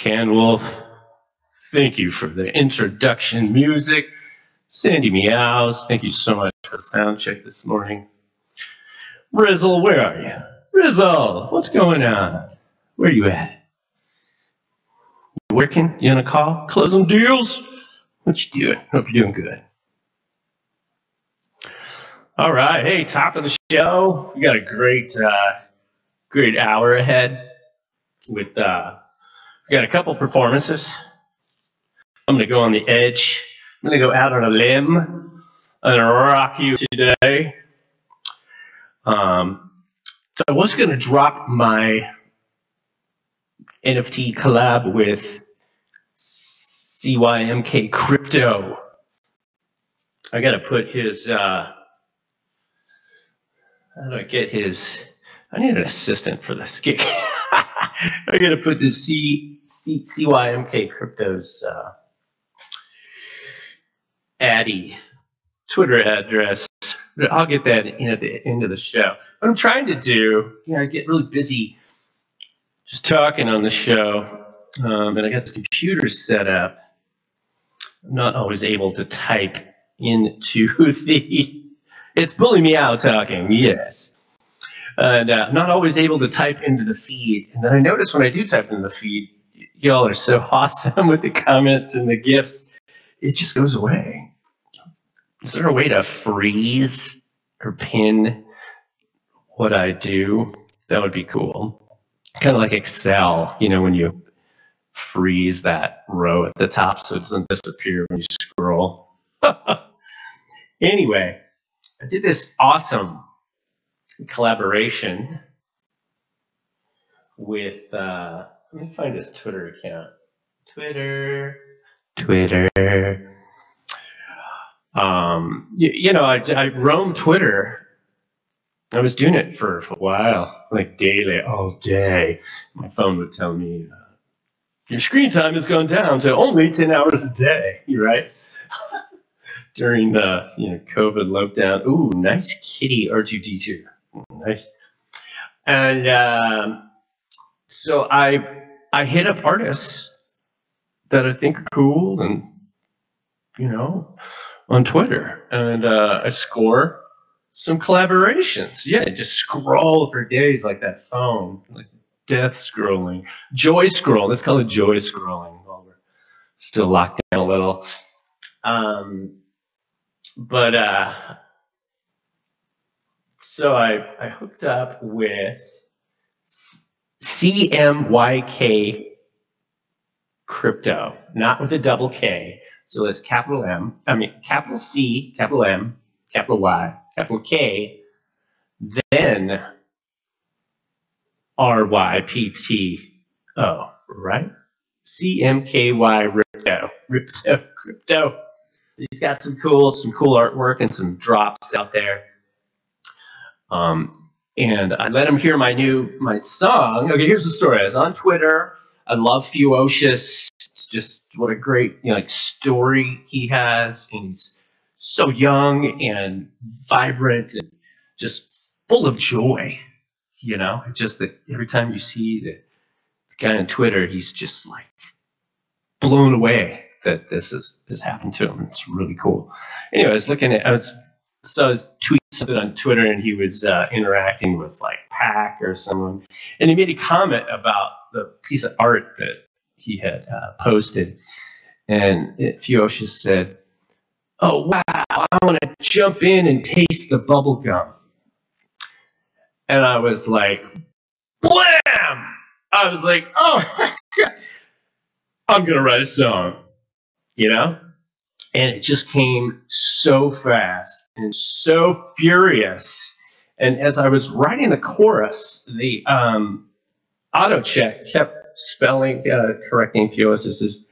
Can Wolf, thank you for the introduction music. Sandy Meows, thank you so much for the sound check this morning. Rizzle, where are you? Rizzle, what's going on? Where you at? You working? You on a call? Closing deals? What you doing? Hope you're doing good. All right, hey, top of the show. We got a great hour ahead with we got a couple performances. I'm gonna go on the edge. I'm gonna go out on a limb. I'm gonna rock you today. So I was gonna drop my NFT collab with CMYKrypto. I gotta put his how do I get his? I need an assistant for this gig. I gotta put the CMYKrypto's Addy Twitter address. I'll get that in at the end of the show. What I'm trying to do, I get really busy just talking on the show, and I got the computer set up. I'm not always able to type into the. It's BullyMeow talking, yes. And I'm not always able to type into the feed. And then I notice when I do type into the feed, y'all are so awesome with the comments and the GIFs, it just goes away. Is there a way to freeze or pin what I do? That would be cool. Kind of like Excel, when you freeze that row at the top so it doesn't disappear when you scroll. Anyway, I did this awesome collaboration with, let me find his Twitter account. Twitter. I roamed Twitter. I was doing it for a while, like daily, all day. My phone would tell me, your screen time has gone down to only 10 hours a day, right? During the COVID lockdown. Ooh, nice kitty R2D2. Nice. And so I hit up artists that I think are cool and, on Twitter. And I score some collaborations. Yeah, just scroll for days like that phone, like death scrolling. Joy scroll. Let's call it joy scrolling while we're still locked down a little. So I hooked up with CMYKrypto, not with a double K. So it's capital M, capital C, capital M, capital Y, capital K, then RYPTO, right? CMYKrypto. He's got some cool artwork and some drops out there. And I let him hear my song. Okay, here's the story. I was on Twitter. I love Fewocious. It's just what a great story he has. And he's so young and vibrant and just full of joy. Just that every time you see the guy on Twitter, he's just like blown away that this has happened to him. It's really cool. Anyway, I was saw his tweet something on Twitter, and he was interacting with Pac or someone, and he made a comment about the piece of art that he had posted, and Fewocious said, "Oh wow, I want to jump in and taste the bubble gum," and I was like, "Blam!" I was like, "Oh my God, I'm gonna write a song," And it just came so fast and so furious. And as I was writing the chorus, the auto check kept correcting Fewocious'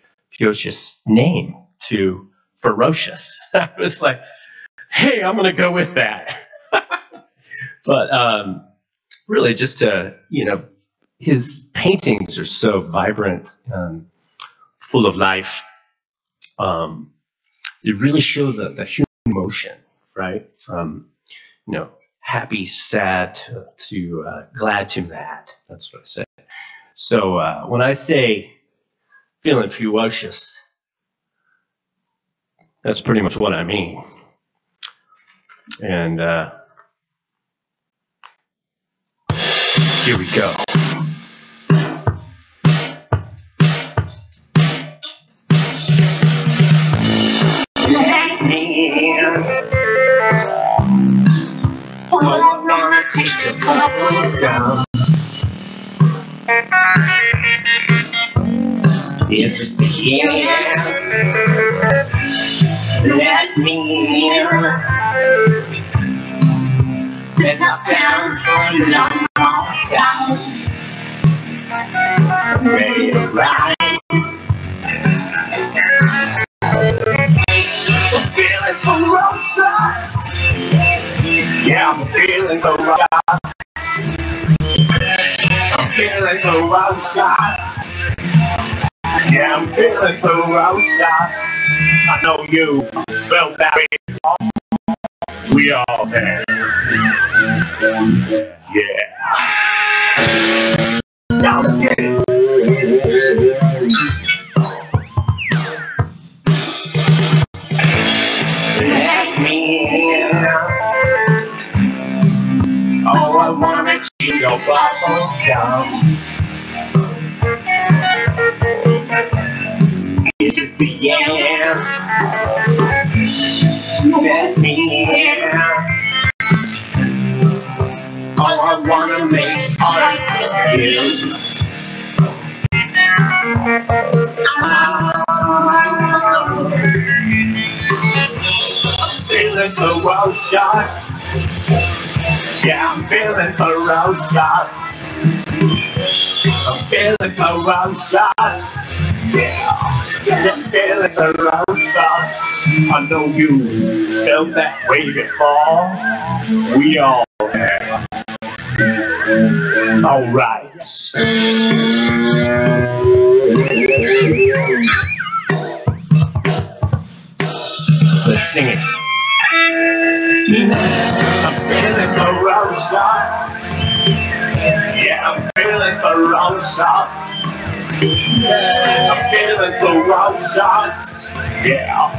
name to Ferocious. I was like, hey, I'm going to go with that. But really just to, his paintings are so vibrant, full of life. They really show the human emotion, right? From, happy, sad to glad to mad. That's what I said. So when I say feeling fewocious. That's pretty much what I mean. And here we go. Oh, I wanna taste the bubble gum. This is the end. Let me in. Been up down for a long, long time. Ready to ride. I'm feeling ferocious. Yeah, I'm feeling ferocious. I'm feeling ferocious. Yeah, I'm feeling ferocious. I know you felt that before. We all have. Yeah. Now let's get it. Let me in. Oh, I wanna chew your bubble gum. Is it the end? Let me in. Oh, I wanna make art with you. I'm feeling ferocious. Yeah, I'm feeling ferocious. I'm feeling ferocious. Yeah, I'm feeling ferocious. I know you felt that way before. We all have. All right. Let's sing it. I'm feeling ferocious. Yeah, I'm feeling ferocious. I'm feeling ferocious. Yeah,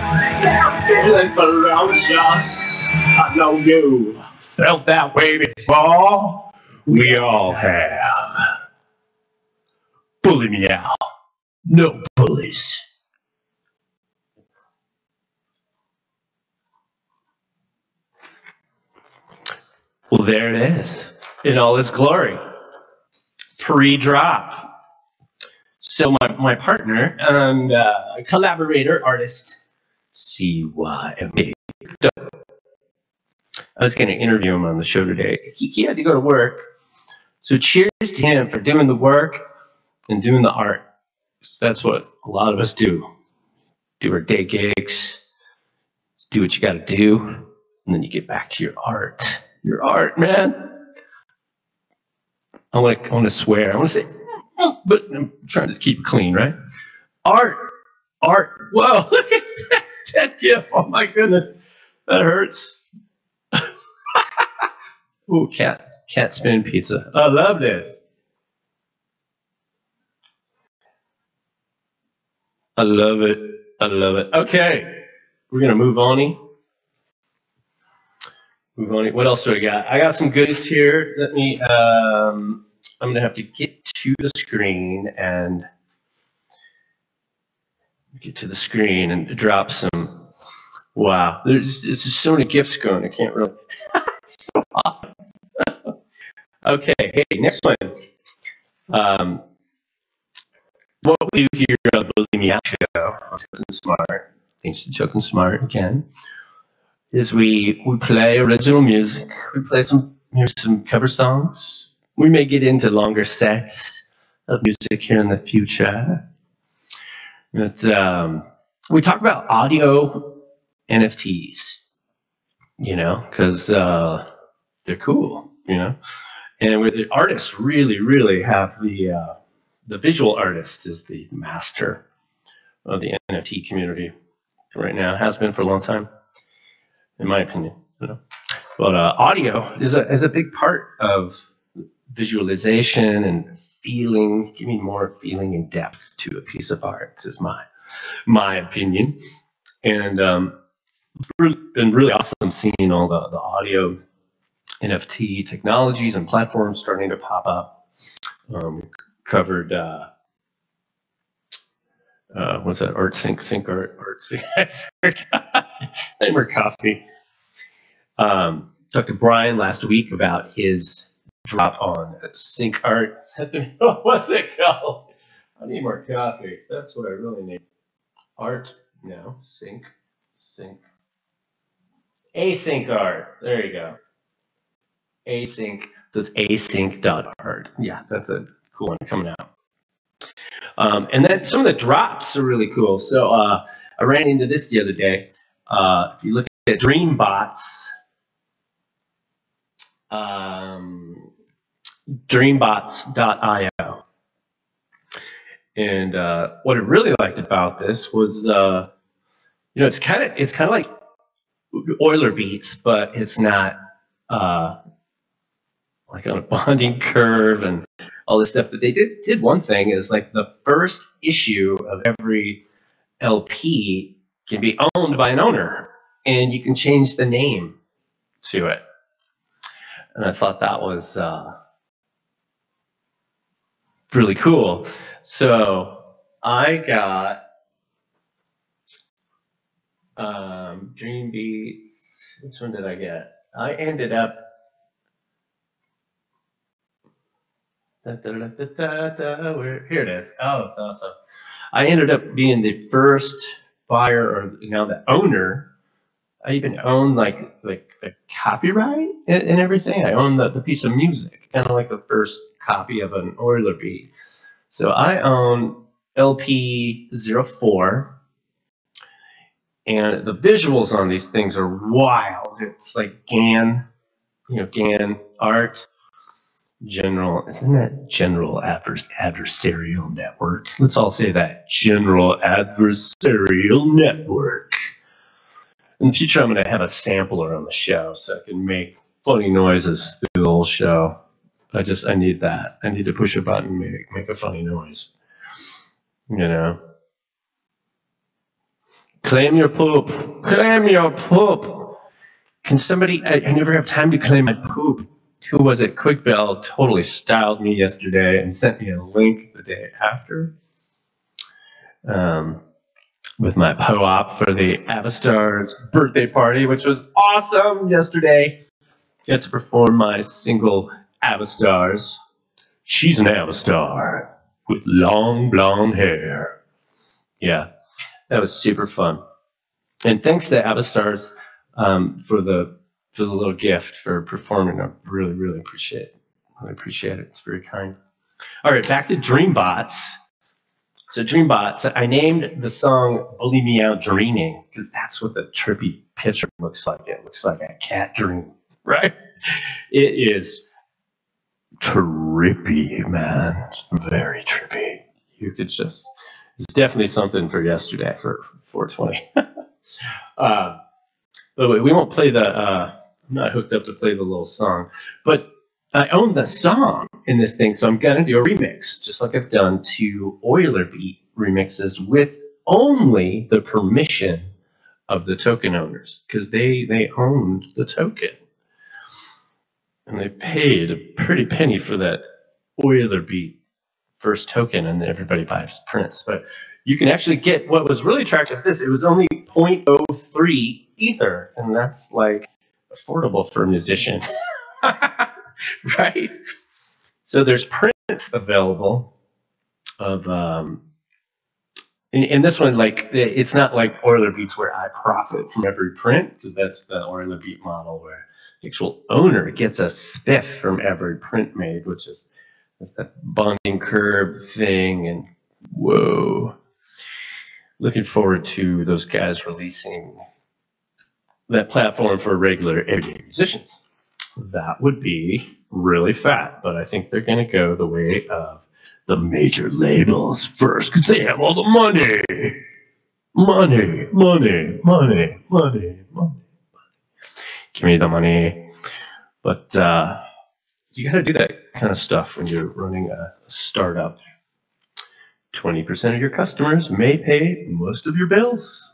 I'm feeling ferocious. I know you felt that way before. We all have. BullyMeow. No bullies. Well, there it is in all its glory. Pre-drop. So my partner and collaborator, artist, CMYKrypto. I was going to interview him on the show today. He had to go to work. So cheers to him for doing the work and doing the art. So that's what a lot of us do. Do our day gigs, do what you got to do, and then you get back to your art. Your art, man. I want to swear. I want to say, but I'm trying to keep it clean, right? Art. Whoa, look at that gif. Oh my goodness, that hurts. Ooh, cat spin pizza. I love this. I love it. I love it. Okay, we're gonna move on. What else do I got? I got some goodies here. Let me. I'm gonna have to get to the screen and drop some. Wow, there's just so many gifts going. I can't really. It's so awesome. Okay, hey, next one. What we do here on the BullyMeow show on TokenSmart, thanks to TokenSmart again, is we play original music. We play some cover songs. We may get into longer sets of music here in the future. But we talk about audio NFTs, you know, because they're cool, you know. And where the artists really have the visual artist is the master of the NFT community right now. Has been for a long time, in my opinion. You know, but audio is a big part of visualization and feeling, giving more feeling and depth to a piece of art. This is my opinion. And been really awesome seeing all the audio NFT technologies and platforms starting to pop up. Covered what's that? Sync Art. I forgot. Name coffee. Talked to Brian last week about his drop on Sync Art. What's it called? I need more coffee. That's what I really need. Art. No. Sync. Async Art. There you go. Async. So it's async.art. Yeah, that's a cool one coming out. And then some of the drops are really cool. So I ran into this the other day. If you look at Dreambots, dreambots.io. And what I really liked about this was, it's kind of like Euler beats, but it's not like on a bonding curve and all this stuff. But they did one thing is like the first issue of every LP can be owned by an owner, and you can change the name to it. And I thought that was really cool. So I got Dream Beats. Which one did I get? I ended up here it is. Oh, it's awesome. I ended up being the first buyer, or now the owner. I even own like the copyright and everything. I own the piece of music, kind of like the first copy of an Euler beat. So I own LP 04, and the visuals on these things are wild. It's like GAN, GAN art. Isn't that general adversarial network? Let's all say that, general adversarial network. In the future, I'm going to have a sampler on the show so I can make funny noises through the whole show. I need that. I need to push a button and make a funny noise. Claim your poop. Claim your poop. Can somebody, I never have time to claim my poop. Who was it? QuickBell totally styled me yesterday and sent me a link the day after with my PO-op for the Avastar's birthday party, which was awesome yesterday. Got to perform my single Avastars. She's an Avastar with long blonde hair. Yeah, that was super fun. And thanks to Avastars for the little gift for performing. I really, really appreciate it. Really appreciate it. It's very kind. All right, back to Dreambots. So Dreambots, I named the song BullyMeow Dreaming because that's what the trippy picture looks like. It looks like a cat dream, right? It is trippy, man. Very trippy. You could just, it's definitely something for yesterday for 420. But we won't play the, I'm not hooked up to play the little song, but I own the song in this thing, so I'm going to do a remix, just like I've done 2 Euler beat remixes with only the permission of the token owners, because they owned the token. And they paid a pretty penny for that Euler beat first token, and then everybody buys prints. But you can actually get, what was really attractive to this, it was only 0.03 Ether, and that's like affordable for a musician. Right? So there's prints available of, and this one, like, it's not like Euler beats where I profit from every print, because that's the Euler beat model where the actual owner gets a spiff from every print made, which is that bonding curve thing. And whoa, looking forward to those guys releasing that platform for regular everyday musicians. That would be really fat, but I think they're going to go the way of the major labels first, because they have all the money. Money, money, money, money, money. Give me the money. But you got to do that kind of stuff when you're running a startup. 20% of your customers may pay most of your bills.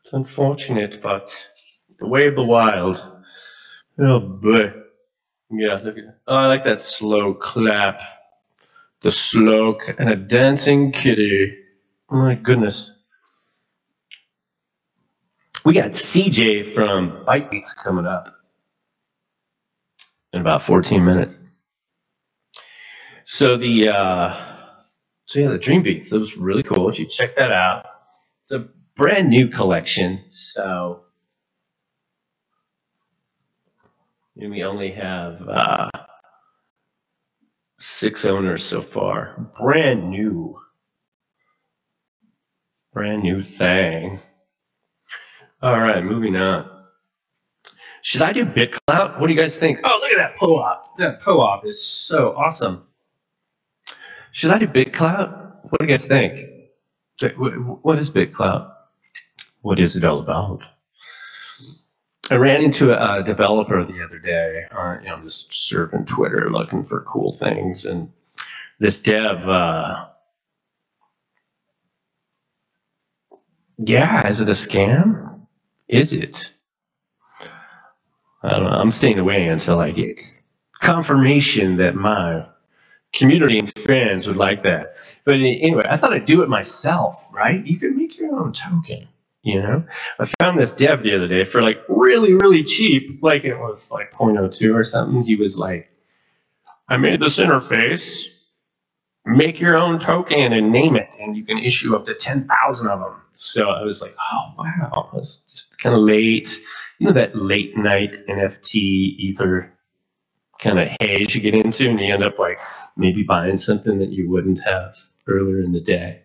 It's unfortunate, but the way of the wild. Oh boy. Yeah, look at that. Oh, I like that slow clap. The slow and a dancing kitty. Oh my goodness. We got CJ from Bytebeats coming up in about 14 minutes. So the Dream Beats, that was really cool. You should check that out. It's a brand new collection, so we only have 6 owners so far. Brand new thing. All right, moving on. Should I do BitClout? What do you guys think? Oh, look at that PO-op. That PO-op is so awesome. Should I do BitClout? What do you guys think? What is BitClout? What is it all about? I ran into a developer the other day. I'm just surfing Twitter looking for cool things, and this dev, yeah, is it a scam? Is it? I don't know. I'm staying away until I get confirmation that my community and fans would like that. But anyway, I thought I'd do it myself, right? You can make your own token, you know? I found this dev the other day for like really, really cheap. Like it was like 0.02 or something. He was like, I made this interface, make your own token and name it, and you can issue up to 10,000 of them. So I was like, oh, wow. I was just kind of late. You know that late night NFT ether kind of haze you get into, and you end up like maybe buying something that you wouldn't have earlier in the day.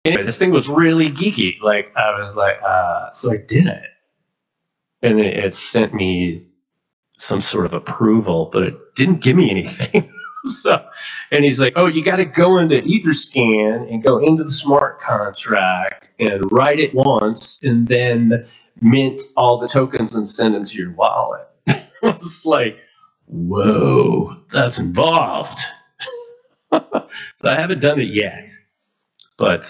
Anyway, this thing was really geeky. Like I was like, so I did it, and it sent me some sort of approval, but it didn't give me anything. So, and he's like, oh, you got to go into Etherscan and go into the smart contract and write it once, and then mint all the tokens and send them to your wallet. It's like, whoa, that's involved. So I haven't done it yet, but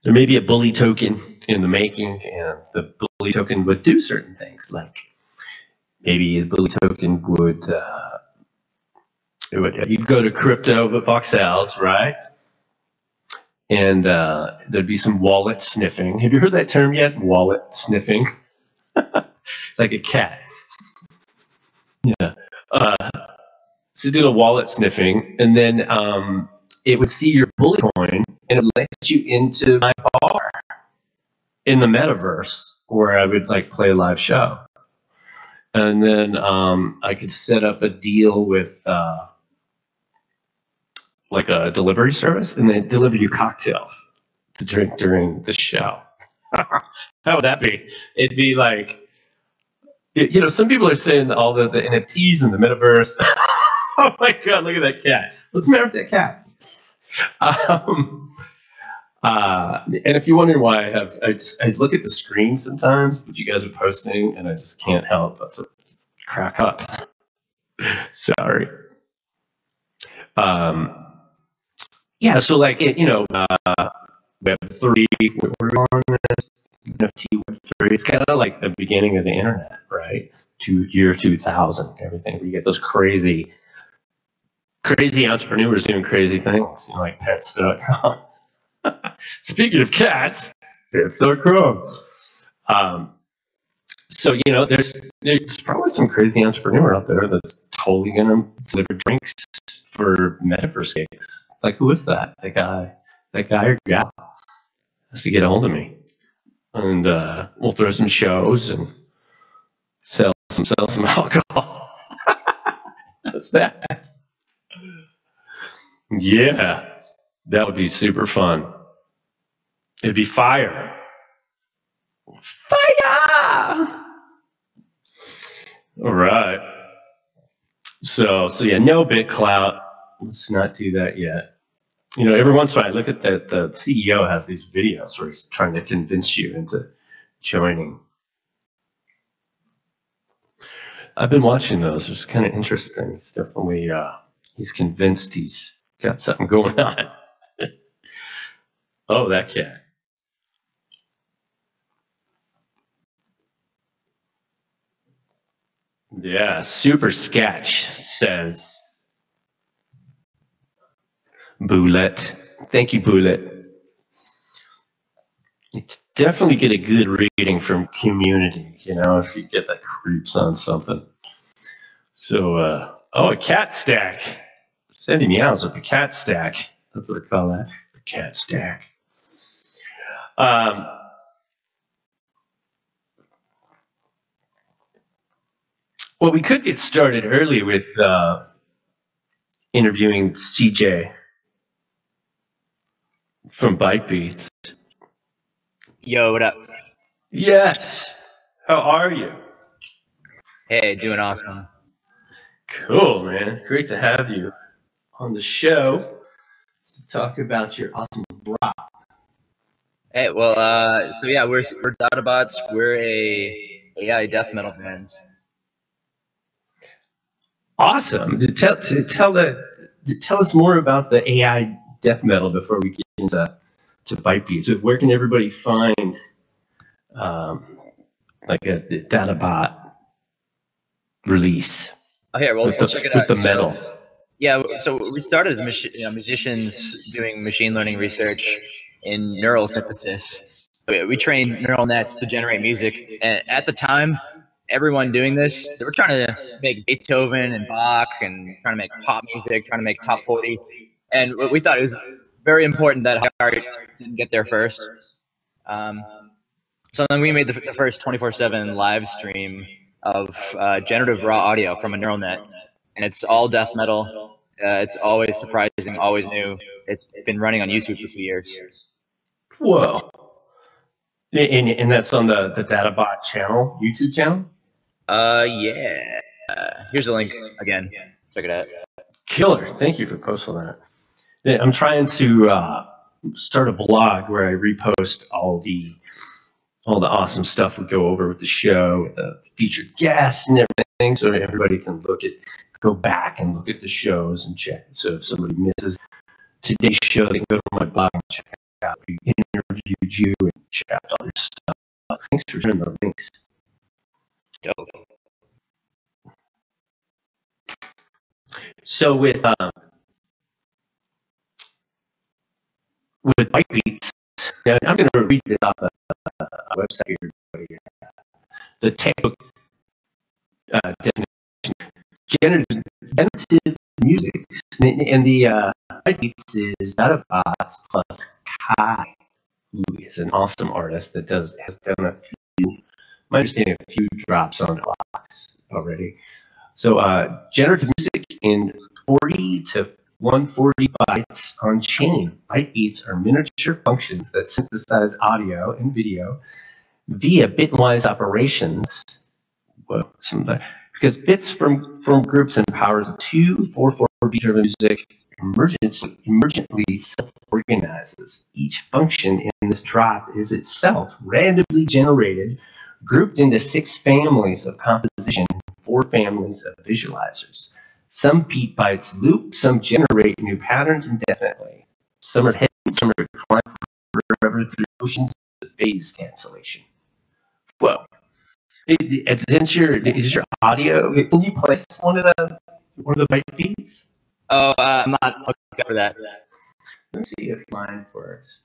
there may be a bully token in the making, and the bully token would do certain things. Like maybe the bully token would you'd go to CryptoVoxels, right? And there'd be some wallet sniffing. Have you heard that term yet? Wallet sniffing, like a cat. Yeah. So do the wallet sniffing, and then it would see your bully coin, and it would let you into my bar in the Metaverse, where I would like play a live show. And then I could set up a deal with like a delivery service, and they deliver you cocktails to drink during the show. How would that be? It'd be like, you know, some people are saying all the NFTs and the Metaverse. Oh my God, look at that cat. What's the matter with that cat? And if you're wondering why I look at the screen sometimes, what you guys are posting, and I just can't help but to crack up. Sorry. Yeah, so like, Web3, we're on this NFT Web3. It's kind of like the beginning of the internet, right? Year 2000, everything. Where you get those crazy entrepreneurs doing crazy things, you know, like Pets.com. Speaking of cats, Pets.com. So, you know, there's probably some crazy entrepreneur out there that's totally going to deliver drinks for Metaverse gigs. Like, who is that? That guy or gal has to get a hold of me. And we'll throw some shows and sell some alcohol. How's that? Yeah, that would be super fun. It'd be fire. Fire! All right. So yeah, no BitClout. Let's not do that yet. You know, every once in a while, I look at that. The CEO has these videos where he's trying to convince you into joining. I've been watching those. It's kind of interesting. He's definitely he's convinced he's got something going on. Oh, that cat. Yeah, Super Sketch says Bullet. Thank you, Bullet. You definitely get a good reading from community, you know, if you get the creeps on something. So, oh, a cat stack. SynthiaNominae with the cat stack. That's what I call that. The cat stack. Well, we could get started early with interviewing CJ from Bytebeats. Yo, what up? Yes. How are you? Hey, doing awesome. Cool, man. Great to have you on the show to talk about your awesome drop. Hey, well, so yeah, we're Databots. We're a AI death metal band. Awesome. Tell us more about the AI death metal before we get into Bytebeats. Where can everybody find like a Databot release? Oh, here, well, we'll check it out. With the metal. Yeah, so we started as musicians doing machine learning research in neural synthesis. So we trained neural nets to generate music, and at the time, everyone doing this, they were trying to make Beethoven and Bach and trying to make pop music, trying to make top 40. And we thought it was very important that art didn't get there first. So then we made the first 24/7 live stream of generative raw audio from a neural net. And it's all death metal. It's always surprising, always new. It's been running on YouTube for 2 years. Whoa. And that's on the Databot channel, YouTube channel? Yeah. Here's the link again. Check it out. Killer. Thank you for posting that. I'm trying to start a blog where I repost all the awesome stuff we go over with the show, with the featured guests and everything, so everybody can go back and look at the shows and check. So if somebody misses today's show, they can go to my blog and check out. We interviewed you and check out all your stuff. Thanks for sharing the links. Dope. So with Bytebeats, I'm going to read this off the website here. The textbook definition: generative music, and the Bytebeats is Databots plus Kai, who is an awesome artist that has done a few, my understanding, a few drops on blocks already. So generative music in 40 to 140 bytes on chain. Bytebeats are miniature functions that synthesize audio and video via bitwise operations. Well, because bits from groups and powers of 2, 4, 4-beat driven music emergently self-organizes. Each function in this drop is itself randomly generated, grouped into 6 families of composition, 4 families of visualizers. Some beat bytes loop, some generate new patterns indefinitely. Some are hidden, some are declined forever through oceans of phase cancellation. Whoa. Is your audio? Can you play one of the Bytebeats? Oh, I'm not hooked up for that. Let's see if mine works.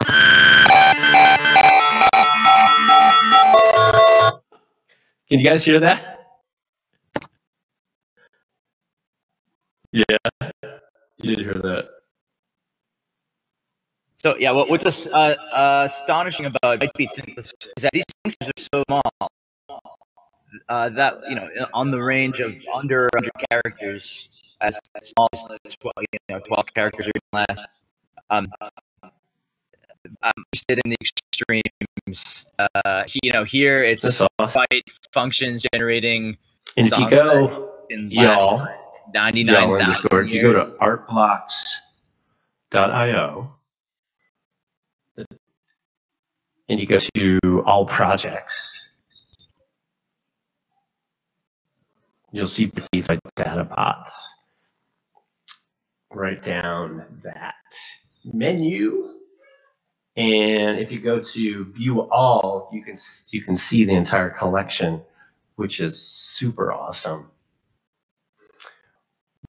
Can you guys hear that? Yeah, you did hear that. So yeah, what's astonishing about Bytebeats is that these functions are so small that on the range of under 100 characters, as small as 12 characters or even less. I'm interested in the extremes. Here it's awesome. Byte functions generating. And if you go, y'all, 99,000 if you go to artblocks.io and you go to all projects, you'll see these like data pots. Write down that menu, and if you go to view all, you can see the entire collection, which is super awesome.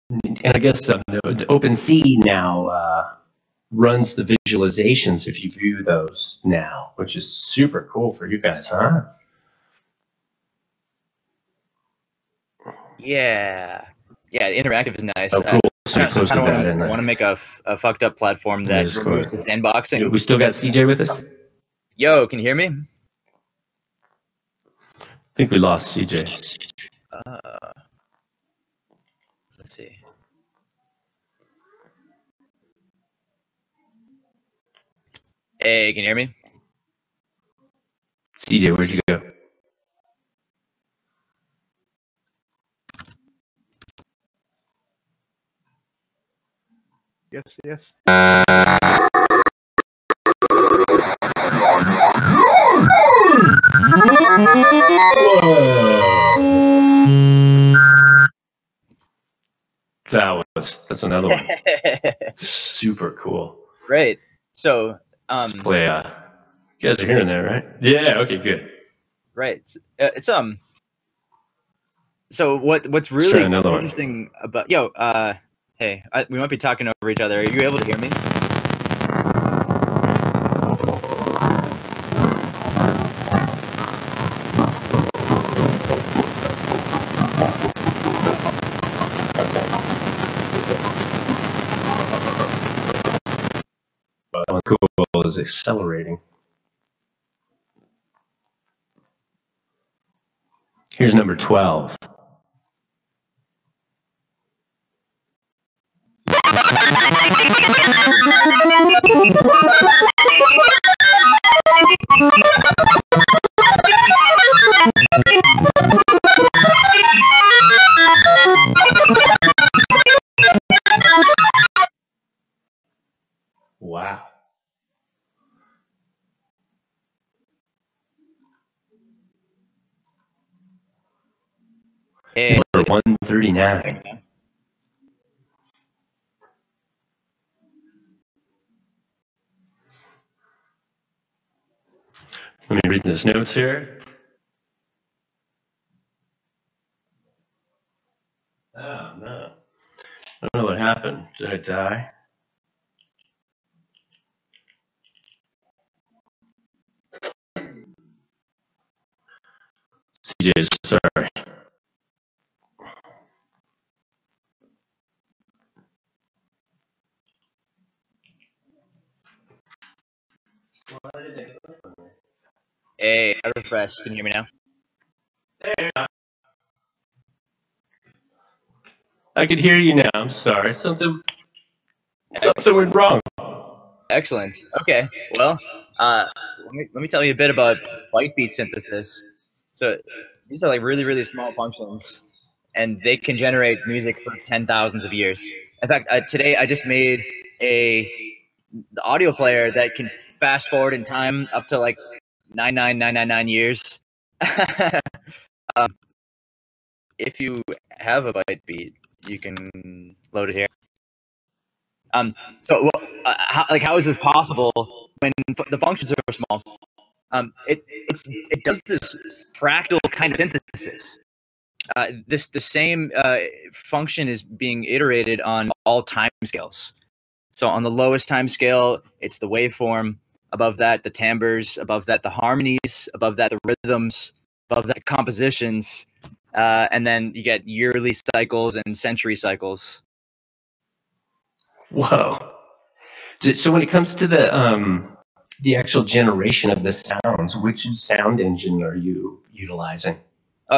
And I guess the OpenSea now runs the visualizations if you view those now, which is super cool for you guys, huh? Yeah, interactive is nice. Oh, cool. So you posted that in there. I want to make a fucked up platform that removes the sandboxing. We still got CJ with us? Yo, can you hear me? I think we lost CJ. Let's see. Hey, can you hear me? CJ, where'd you go? Yes. That's another one. Super cool. Right. So let's play. You guys are hearing that, right? Yeah. Okay. Good. Right. It's So what's really interesting about hey, we might be talking over each other. Are you able to hear me? Cool is accelerating. Here's number 12. Wow. Hey, number 139. Let me read this notes here. Oh, no. I don't know what happened. Did I die? CJ, sorry. Hey, I refreshed. Can you hear me now? Hey. I can hear you now. I'm sorry. Something went wrong. Excellent. Okay. Well, let me tell you a bit about byte synthesis. So these are like really small functions, and they can generate music for 10,000s of years. In fact, today I just made the audio player that can fast forward in time up to like 99999 years. If you have a byte, you can load it here. So how is this possible when the functions are small? It does this fractal kind of synthesis. The same function is being iterated on all time scales. So on the lowest time scale, it's the waveform. Above that, the timbres. Above that, the harmonies. Above that, the rhythms. Above that, the compositions. And then you get yearly cycles and century cycles. Whoa. So when it comes to the actual generation of the sounds, which sound engine are you utilizing?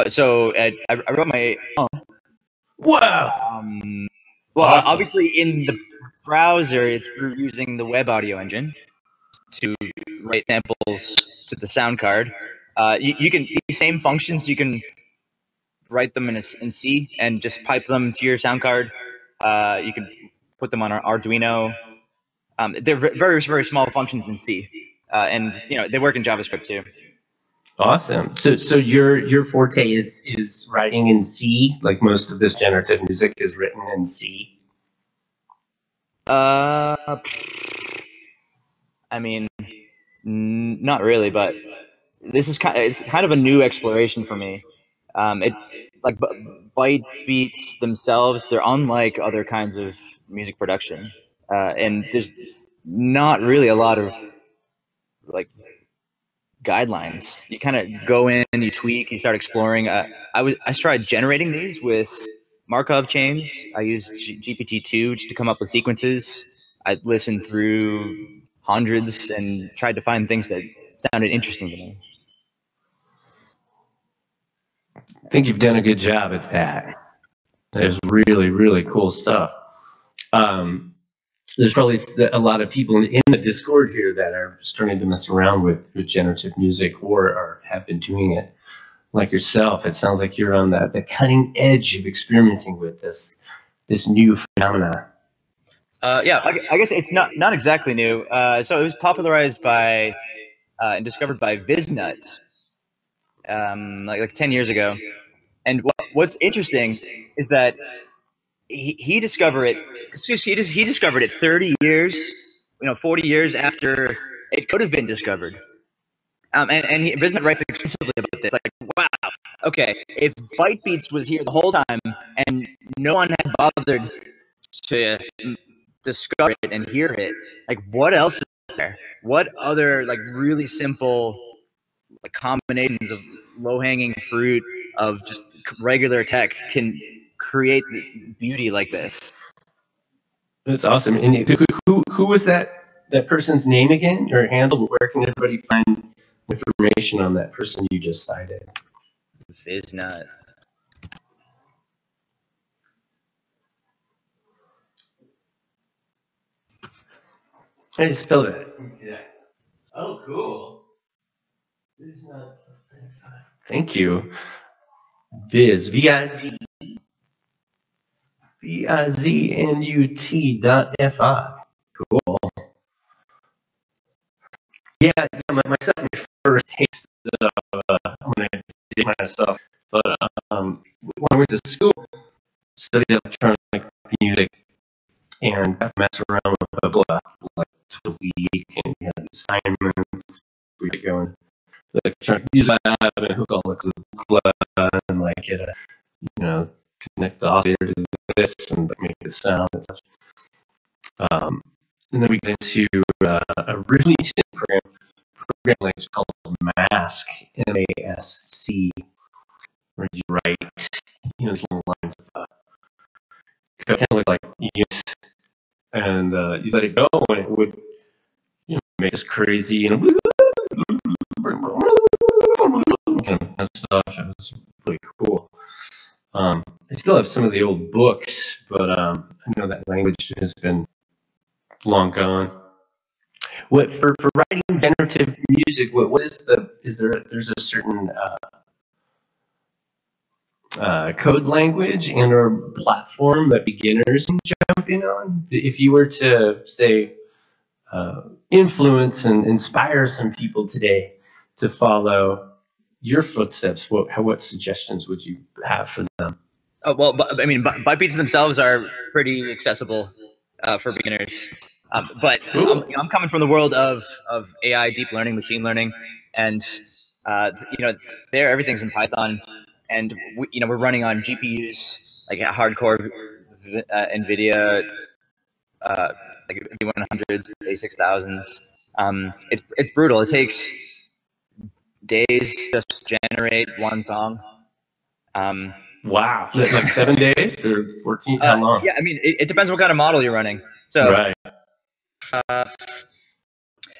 So I wrote my own. Wow. Well, awesome. Obviously in the browser, it's through using the web audio engine to write samples to the sound card. You can these same functions, you can write them in C and just pipe them to your sound card. You can put them on our Arduino. They're very small functions in C, and they work in JavaScript too. Awesome. So your forte is writing in C, like most of this generative music is written in C. I mean, not really, but this is it's kind of a new exploration for me. It like byte beats themselves, they're unlike other kinds of music production, and there's not really a lot of like guidelines. You kind of go in, you tweak, you start exploring. I tried generating these with Markov chains. I used GPT-2 to come up with sequences. I listened through hundreds and tried to find things that sounded interesting to me. I think you've done a good job at that. There's really, really cool stuff. There's probably a lot of people in the Discord here that are starting to mess around with generative music or have been doing it, like yourself. It sounds like you're on the cutting edge of experimenting with this new phenomena. Yeah, I guess it's not exactly new. So it was popularized by and discovered by Viznut like 10 years ago. And what's interesting is that he discovered it. He discovered it 30 years, 40 years after it could have been discovered. And Viznut writes extensively about this. Like, wow, okay, if Bytebeats was here the whole time and no one had bothered to discover it and hear it, like, what else is there? What other like really simple like combinations of low-hanging fruit of just regular tech can create beauty like this? That's awesome. And who was that person's name again, or handle? Where can everybody find information on that person you just cited? Viznut. I just spelled it. Let me see that. Oh, cool. Viznut. Thank you. Viz, V-I-Z. VIZNUT.FI. Cool. Yeah, myself, my first taste of when I did myself, but when I went to school, studied electronic music and got to mess around with like a week, and we had assignments. We get going. Electronic music, I have a hook all the club and like get a connect the oscillator to this and like, make the sound and such. And then we get into a really interesting program like it's called Mask, M-A-S-C, where you write these long lines of kind of look like units, and you let it go, and it would make this crazy kind of stuff. It was really cool. I still have some of the old books, but I know that language has been long gone. What for writing generative music? What is there's a certain code language and or platform that beginners can jump in on? If you were to say influence and inspire some people today to follow your footsteps, what suggestions would you have for them? Oh, well, I mean, Bytebeats themselves are pretty accessible for beginners. But I'm coming from the world of AI, deep learning, machine learning, and there everything's in Python, and we're running on GPUs like hardcore NVIDIA like V100s, A6000s. It's brutal. It takes days just to generate one song. Wow, like 7 days or 14? How long? Yeah, I mean, it depends what kind of model you're running. So, right.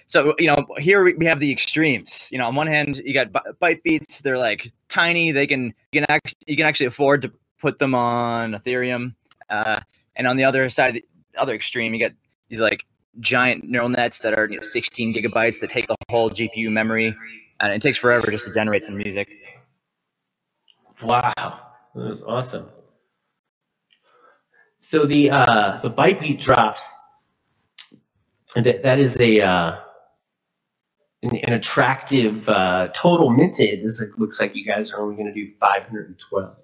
So here we have the extremes. On one hand, you got Bytebeats. They're like tiny. You can actually afford to put them on Ethereum. And on the other side, the other extreme, you got these like giant neural nets that are 16 gigabytes that take the whole GPU memory, and it takes forever just to generate some music. Wow, that was awesome. So the Bytebeat drops, that is a an attractive total minted. This looks like you guys are only going to do 512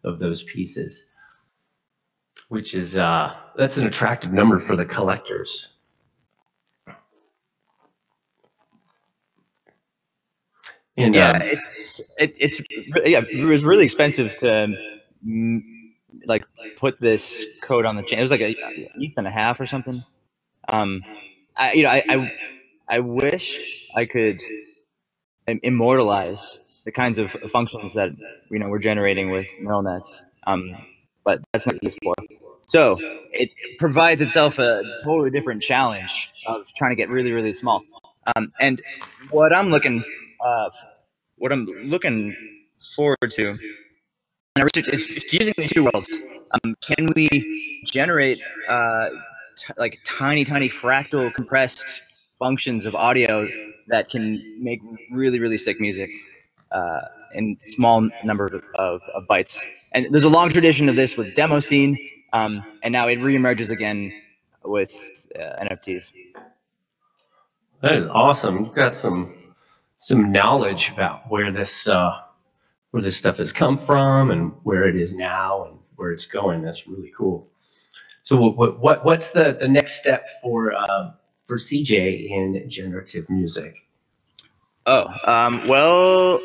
of those pieces, which is that's an attractive number for the collectors. And, yeah, it was really expensive to like put this code on the chain. It was like a ETH and a half or something. I wish I could immortalize the kinds of functions that we're generating with neural nets, but that's not used for. So it provides itself a totally different challenge of trying to get really, really small. And what I'm looking forward to in our research is fusing these two worlds. Can we generate like tiny fractal compressed functions of audio that can make really, really sick music in small number of bytes? And there's a long tradition of this with demo scene, and now it reemerges again with NFTs. That is awesome. You've got some knowledge about where this stuff has come from and where it is now and where it's going. That's really cool. So what's the next step for CJ in generative music? Well,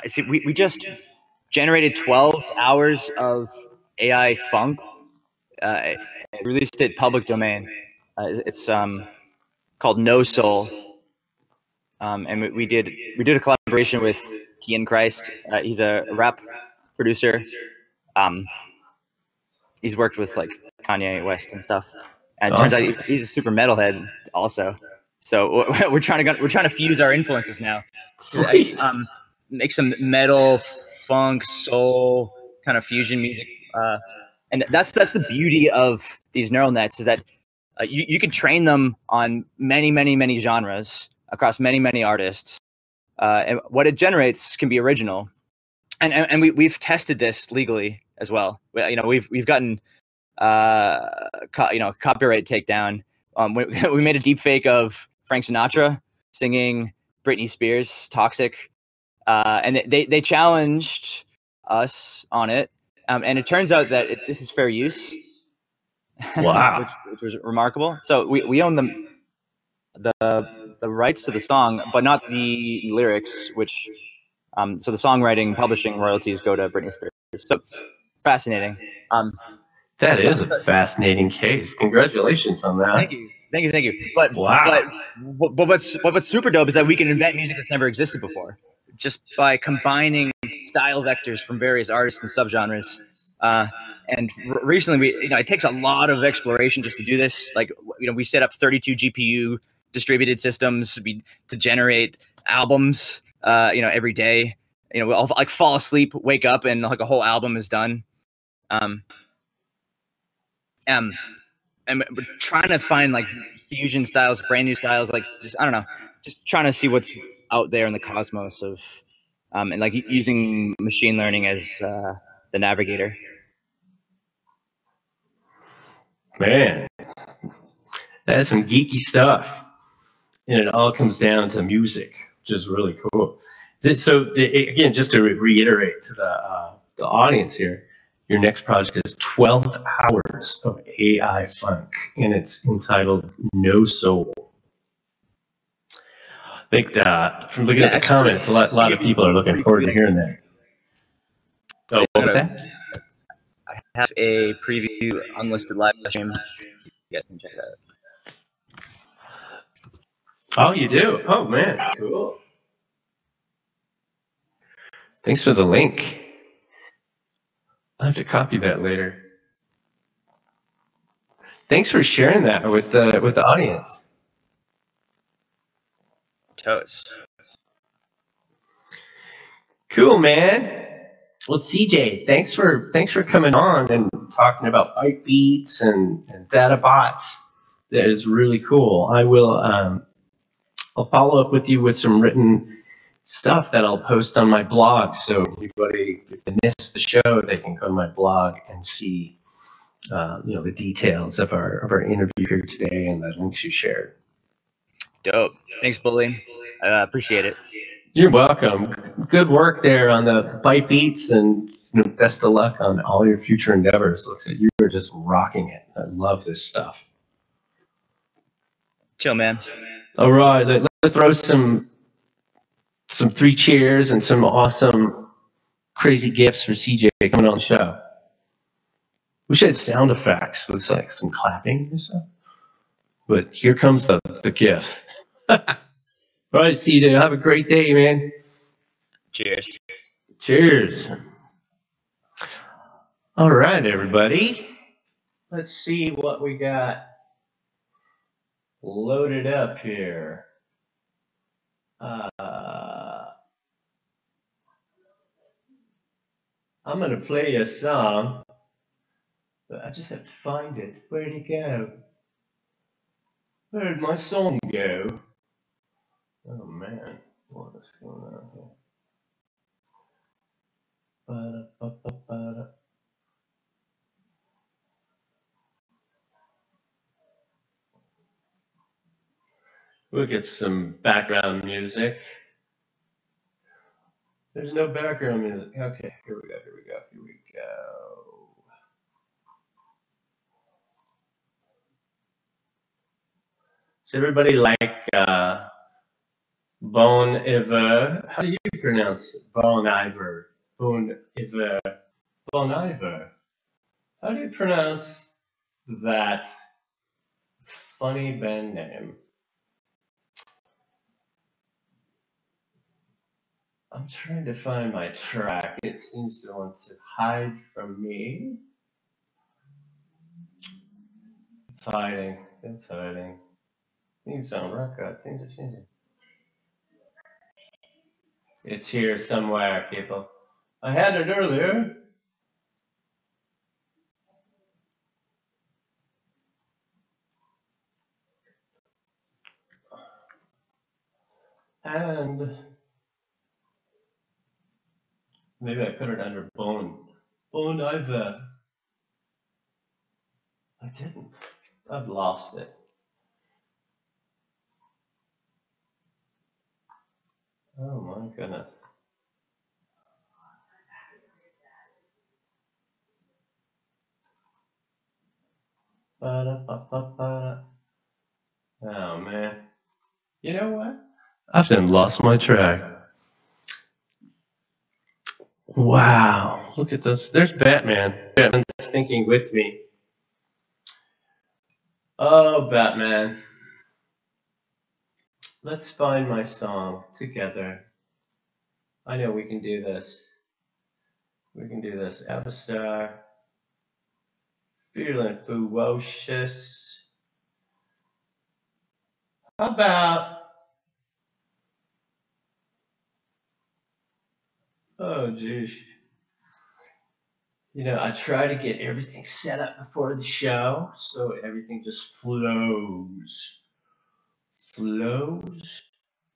see, we just generated 12 hours of AI funk. Released it public domain. It's called No Soul, and we did a collaboration with CMYKrypto. He's a rap producer. He's worked with like Kanye West and stuff. And it turns out he's a super metalhead also. So we're trying to fuse our influences now. Sweet. Make some metal, funk, soul kind of fusion music. And that's the beauty of these neural nets, is that you can train them on many genres across many artists. And what it generates can be original. And we've tested this legally as well. We've gotten copyright takedown. We made a deep fake of Frank Sinatra singing Britney Spears' "Toxic," and they challenged us on it. And it turns out that this is fair use. Wow. which was remarkable. So we own the rights to the song, but not the lyrics. Which so the songwriting, publishing royalties go to Britney Spears. So fascinating. That is a fascinating case. Congratulations on that. Thank you. But wow. But what's super dope is that we can invent music that's never existed before, just by combining style vectors from various artists and subgenres. And recently, it takes a lot of exploration just to do this. Like, we set up 32 GPU distributed systems to generate albums. Every day. I'll like fall asleep, wake up, and like a whole album is done. And we're trying to find like fusion styles, brand new styles, like just trying to see what's out there in the cosmos of, and like using machine learning as the navigator. Man, that's some geeky stuff, and it all comes down to music, which is really cool. So again, just to reiterate to the audience here, your next project is 12 hours of AI funk, and it's entitled No Soul. I think from looking at the comments, a lot of people are looking forward to hearing that. Oh, what was that? I have a preview unlisted live stream. You guys can check that out. Oh, you do? Oh, man, cool. Thanks for the link. I'll have to copy that later. Thanks for sharing that with the audience. Toast. Cool, man. Well, CJ, thanks for coming on and talking about byte beats and data bots. That is really cool. I will I'll follow up with you with some written stuff that I'll post on my blog. So anybody, if they missed the show, they can go to my blog and see the details of our interview here today and the links you shared. Dope. Thanks, Bully. I appreciate it. You're welcome. Good work there on the bite beats, and best of luck on all your future endeavors. Looks like you are just rocking it. I love this stuff. Chill, man. All right, let's throw some 3 cheers and some awesome, crazy gifts for CJ coming on the show. We should have sound effects with like some clapping and stuff. But here comes the gifts. All right, CJ, have a great day, man. Cheers. Cheers. All right, everybody. Let's see what we got loaded up here. I'm going to play a song, but I just have to find it. Where'd it go? Where did my song go? Oh, man. What is going on here? Ba-da-ba-ba-ba-da. We'll get some background music. There's no background music. Okay, here we go. Does everybody like Bon Iver? How do you pronounce it? Bon Iver. Bon Iver. Bon Iver. How do you pronounce that funny band name? I'm trying to find my track. It seems to want to hide from me. It's hiding. It's hiding. Theme song, rock out. Things are changing. It's here somewhere, people. I had it earlier. And maybe I put it under Bone. Bone Iver. I didn't. I've lost it. Oh my goodness. Ba-da-ba-ba-ba-da. Oh man. You know what? I've done lost my track. Wow. Look at this. There's Batman. Batman's thinking with me. Oh, Batman. Let's find my song together. I know we can do this. We can do this. Avastar. Feeling Fewocious. How about... Oh, geez. You know, I try to get everything set up before the show so everything just flows. Flows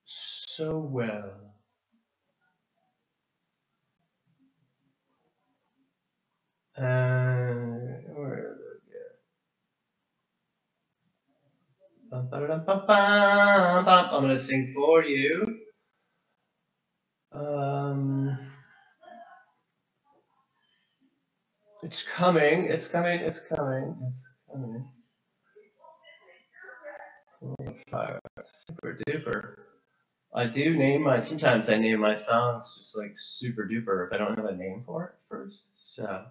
so well. Where did it go? I'm going to sing for you. It's coming. It's coming. It's coming. It's coming. Fire. Super duper. I do name my, sometimes I name my songs just like super duper if I don't have a name for it first. So,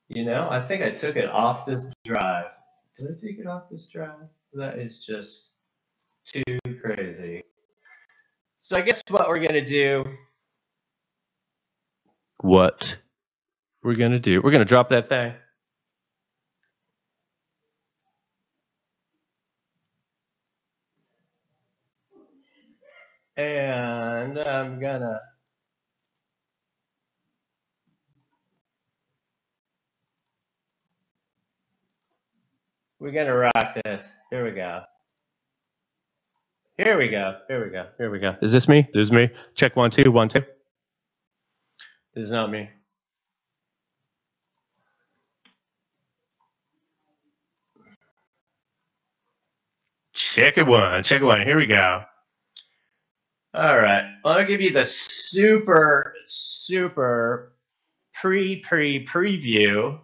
you know, I think I took it off this drive. Did I take it off this drive? That is just too crazy. So I guess what we're going to do. What we're going to do. We're going to drop that thing. And I'm going to. We're going to rock this. Here we go. Here we go. Here we go. Here we go. Is this me? This is me. Check 1 2 1 2. This is not me. Check it one. Check it one. Here we go. All right. I'll give you the super preview.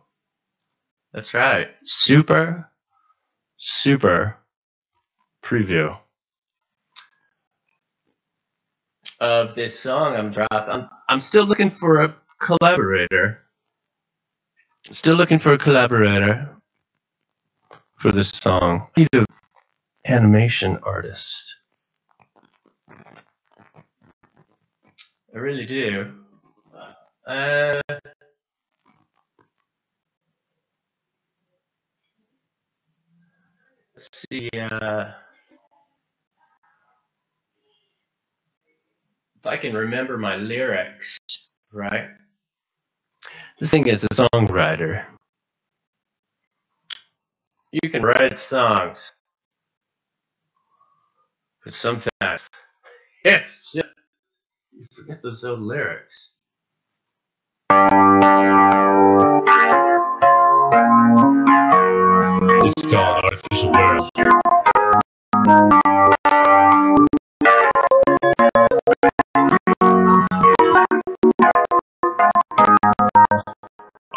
That's right. Super preview of this song I'm dropping. I'm still looking for a collaborator. Still looking for a collaborator for this song. I need an animation artist. I really do. Let's see. If I can remember my lyrics, right? This thing is a songwriter. You can write songs, but sometimes it's just you forget those old lyrics. It's called Artificial World.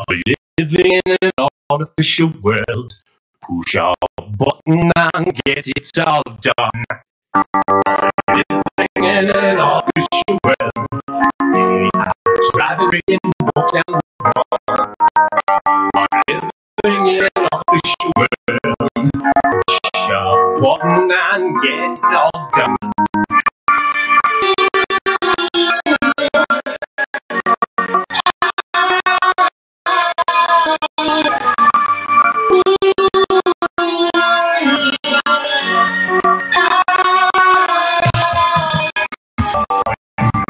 Are you living in an artificial world? Push your button and get it all done. Are you living in an artificial world? Driving, reading books and one. Are you living in an artificial world? Push your button and get it all done.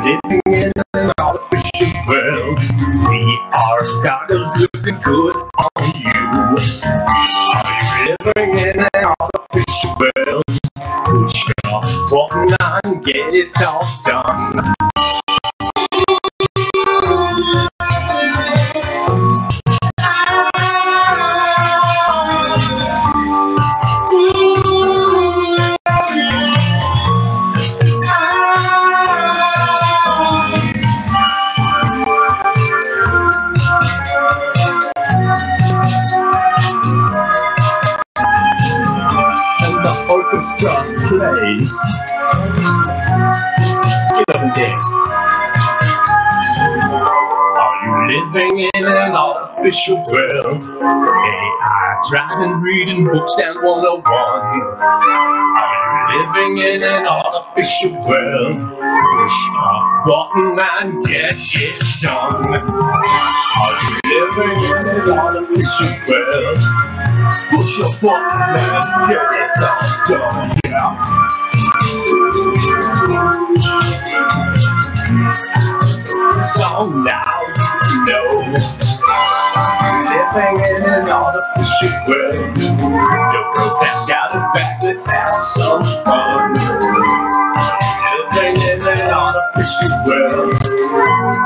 Living in an artificial world, we are starters looking good on you. Are you living in an artificial world? Push your button and get it all done. Orchestra plays. Get up and dance. Are you living in an artificial world? AI driving, reading books down 101. Are you living in an artificial world? Push a button and get it done. Are you living in an artificial world? Push your button and get it all done, yeah. So now you know, living in an artificial world. Crypto broke back out his back, let's have some fun. Living in an artificial world.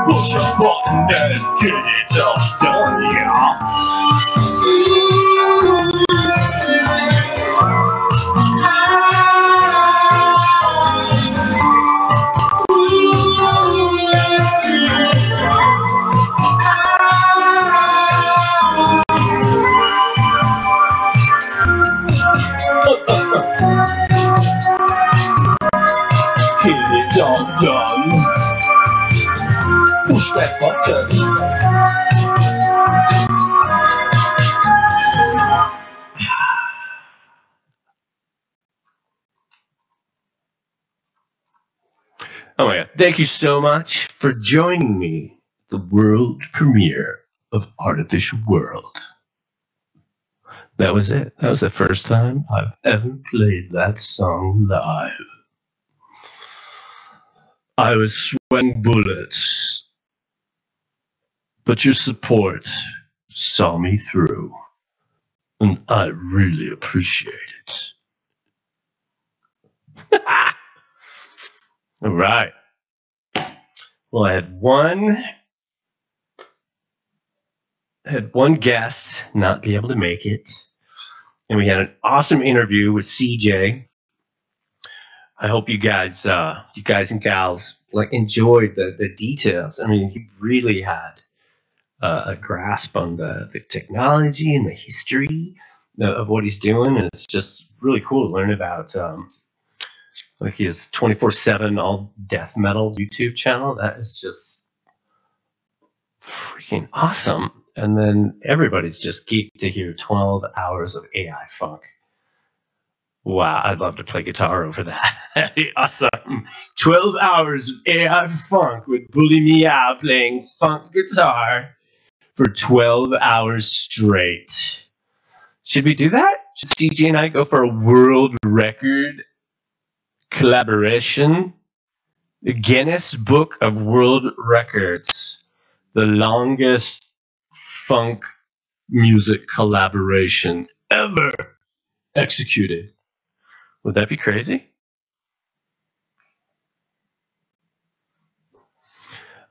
Push your button and get it all done, yeah. Get it all done. Push that button. Oh my God. Thank you so much for joining me at the world premiere of Artificial World. That was it. That was the first time I've ever played that song live. I was sweating bullets, but your support saw me through, and I really appreciate it. All right. Well, I had one guest not be able to make it, and we had an awesome interview with CJ I hope you guys and gals like enjoyed the details. I mean, he really had a grasp on the technology and the history of what he's doing, and it's just really cool to learn about. Like his 24/7 all death metal YouTube channel. That is just freaking awesome. And then everybody's just geeked to hear 12 hours of AI funk. Wow, I'd love to play guitar over that. That'd be awesome. 12 hours of AI funk with BullyMeow playing funk guitar for 12 hours straight. Should we do that? Should CJ and I go for a world record collaboration? The Guinness Book of World Records, the longest funk music collaboration ever executed. Would that be crazy?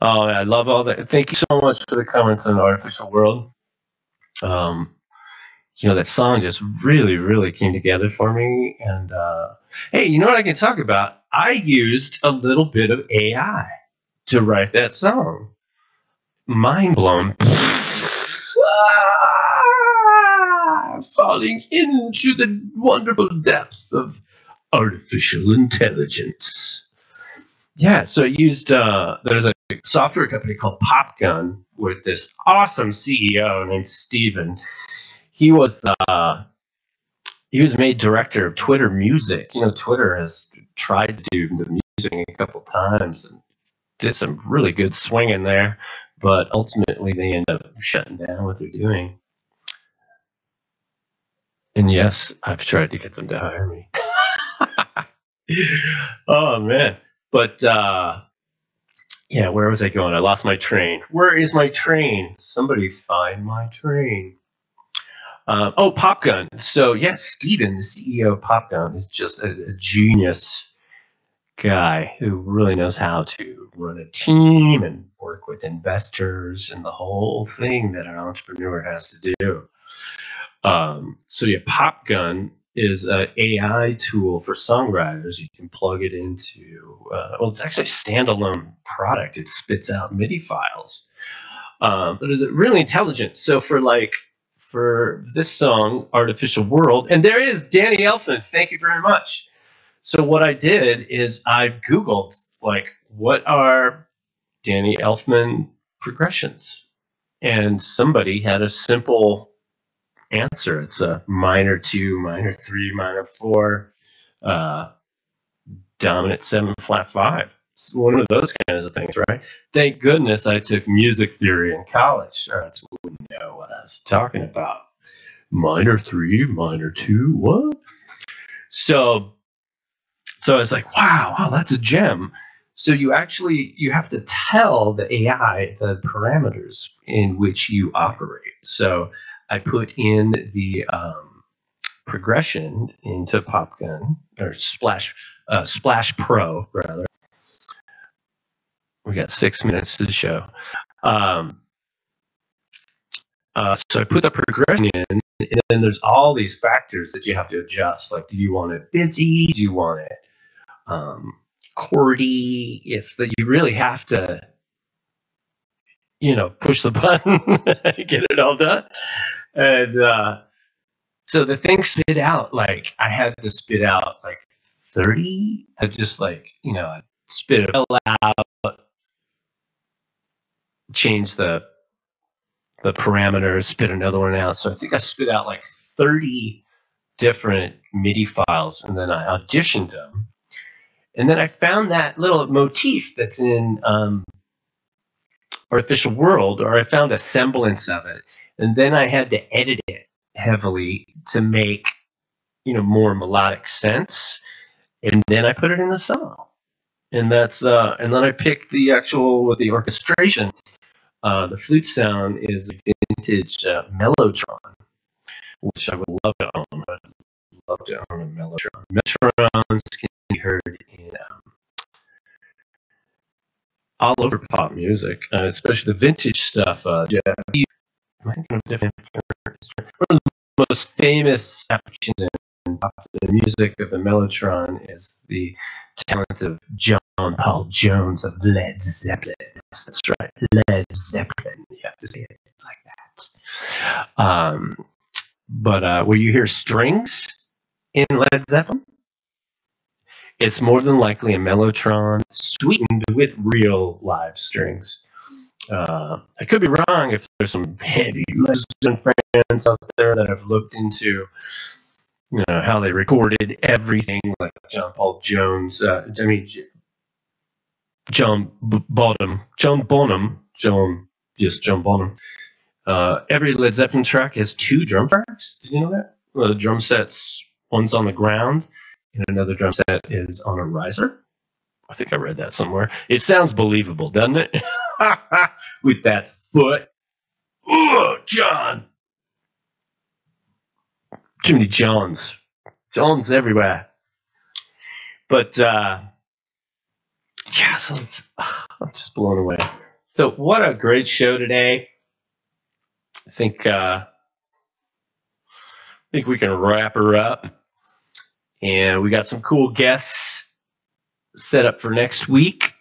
Oh, I love all that. Thank you so much for the comments on Artificial World. You know, that song just really, really came together for me. And hey, you know what I can talk about? I used a little bit of AI to write that song. Mind blown. Falling into the wonderful depths of artificial intelligence. Yeah, so I used there's a software company called Popgun with this awesome CEO named Steven. He was made director of Twitter Music. You know, Twitter has tried to do the music a couple times and did some really good swinging there, but ultimately they end up shutting down what they're doing. And yes, I've tried to get them to hire me. Oh man. But yeah, where was I going? I lost my train. Where is my train? Somebody find my train. Oh, Popgun. So yes, Steven, the CEO of Popgun, is just a genius guy who really knows how to run a team and work with investors and the whole thing that an entrepreneur has to do. So yeah, Popgun is an AI tool for songwriters. You can plug it into, well, it's actually a standalone product. It spits out MIDI files, but it's really intelligent. So for this song, Artificial World, and there is Danny Elfman. Thank you very much. So what I did is I Googled, like, what are Danny Elfman progressions? And somebody had a simple answer. It's a minor 2, minor 3, minor 4, dominant 7, flat 5. It's one of those kinds of things, right? Thank goodness I took music theory in college, or else I wouldn't know what I was talking about. Minor 3, minor 2, what? So I was like, wow, that's a gem. So you have to tell the AI the parameters in which you operate. So I put in the progression into Popgun, or Splash Pro rather. We got 6 minutes to the show. So I put the progression in, and then there's all these factors that you have to adjust. Like, do you want it busy? Do you want it chordy? It's that you really have to, push the button, get it all done. And so the thing spit out, like, I had to spit out like 30. I just I spit it all out, change the parameters, spit another one out. So I think I spit out like 30 different MIDI files, and then I auditioned them. And then I found that little motif that's in Artificial World, or I found a semblance of it. And then I had to edit it heavily to make, more melodic sense. And then I put it in the song. And that's and then I picked the orchestration. The flute sound is a vintage mellotron, which I would love to own. I'd love to own a mellotron. Mellotrons can be heard in all over pop music, especially the vintage stuff. I'm thinking of different. One of the most famous applications the music of the Mellotron is the talent of John Paul Jones of Led Zeppelin. Yes, that's right, Led Zeppelin. You have to say it like that. But will you hear strings in Led Zeppelin? It's more than likely a Mellotron sweetened with real live strings. I could be wrong if there's some heavy Led Zeppelin fans out there that have looked into, you know, how they recorded everything, like John Paul Jones. John Bonham. John Bonham. Every Led Zeppelin track has 2 drum tracks. Did you know that? Well, the drum sets, one's on the ground, and another drum set is on a riser. I think I read that somewhere. It sounds believable, doesn't it? With that foot. Oh, John. Too many Johns. Johns everywhere. But, yeah, so I'm just blown away. So what a great show today. I think we can wrap her up. And we got some cool guests set up for next week.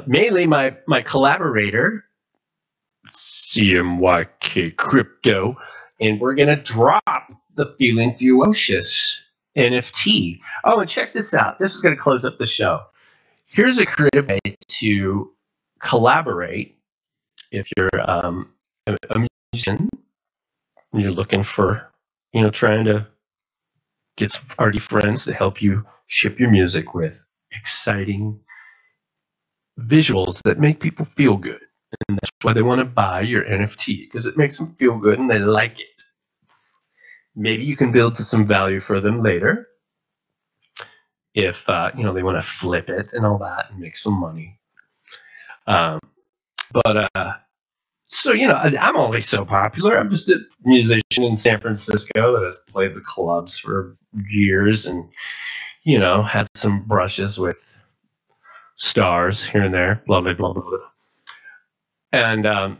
Mainly my collaborator, CMYKrypto, and we're going to drop the Feeling Fewocious NFT. Oh, and check this out. This is going to close up the show. Here's a creative way to collaborate if you're a musician and you're looking for, you know, trying to get some arty friends to help you ship your music with exciting visuals that make people feel good. And that's why they want to buy your NFT, because it makes them feel good and they like it. Maybe you can build to some value for them later if you know, they want to flip it and all that and make some money. So, you know, I'm only so popular. I'm just a musician in San Francisco that has played the clubs for years and, you know, had some brushes with stars here and there, blah, blah, blah, blah, blah. And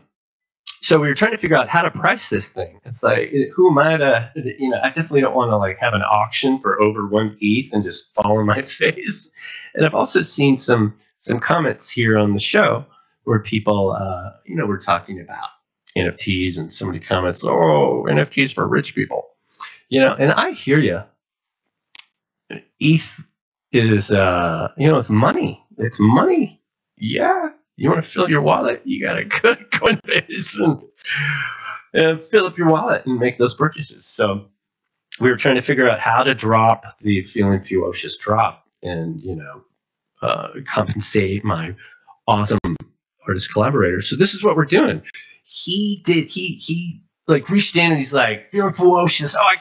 so we were trying to figure out how to price this thing. It's like, who am I to, you know, I definitely don't want to like have an auction for over 1 ETH and just fall on my face. And I've also seen some comments here on the show where people, you know, were talking about NFTs, and somebody comments, oh, NFTs for rich people, you know, and I hear you. ETH is, you know, it's money. It's money. Yeah. You want to fill your wallet, you got to go to Coinbase and fill up your wallet and make those purchases. So we were trying to figure out how to drop the Feeling Fewocious drop and, you know, compensate my awesome artist collaborator. So this is what we're doing. He like reached in and he's like, Feeling Fewocious. Oh, I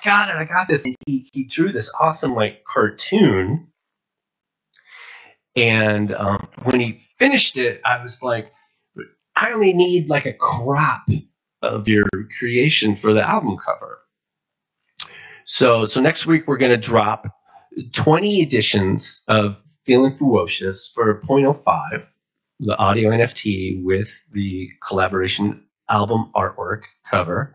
got this. And he drew this awesome like cartoon. And when he finished it, I was like, I only need like a crop of your creation for the album cover. So next week we're going to drop 20 editions of Feeling Fewocious for 0.05, the audio NFT with the collaboration album artwork cover.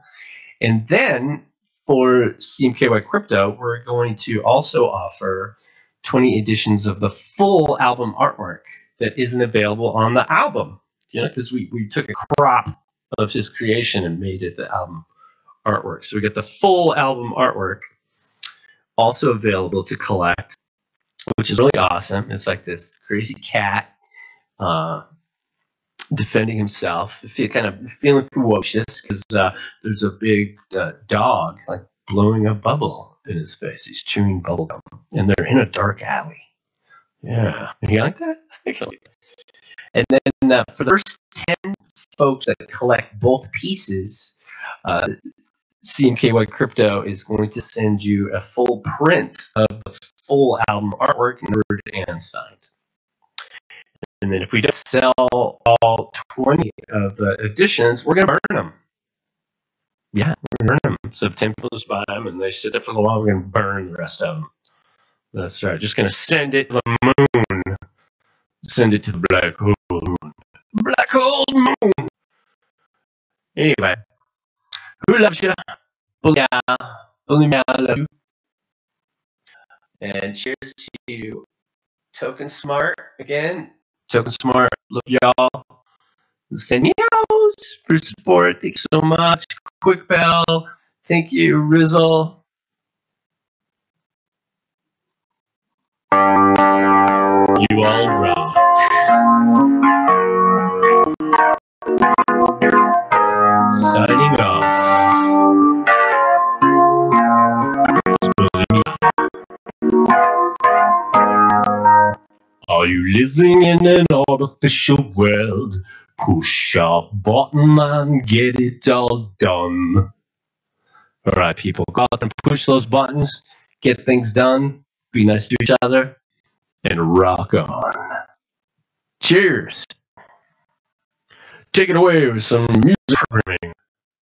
And then for CMYKrypto, we're going to also offer 20 editions of the full album artwork that isn't available on the album, you know, because we took a crop of his creation and made it the album artwork. So we get the full album artwork also available to collect, which is really awesome. It's like this crazy cat defending himself, kind of feeling ferocious because there's a big dog like blowing a bubble in his face. He's chewing bubble gum, and they're in a dark alley. Yeah, you like that? And then for the first 10 folks that collect both pieces, CMYKrypto is going to send you a full print of the full album artwork, numbered and signed. And then if we don't sell all 20 of the editions, we're going to burn them. Yeah, we're going to burn them. So if 10 people just buy them and they sit there for a while, we're going to burn the rest of them. That's right. Just going to send it to the moon. Send it to the black hole moon. Black hole moon! Anyway, who loves you? BullyMeow. BullyMeow, I love you. And cheers to TokenSmart again. TokenSmart, love y'all. SynthiaNominae for support. Thanks so much. Quick Bell. Thank you, Rizzle. You all rock. Signing off. Are you living in an artificial world? Push a button and get it all done. All right, people, go out and push those buttons, get things done, be nice to each other, and rock on. Cheers. Take it away with some music programming.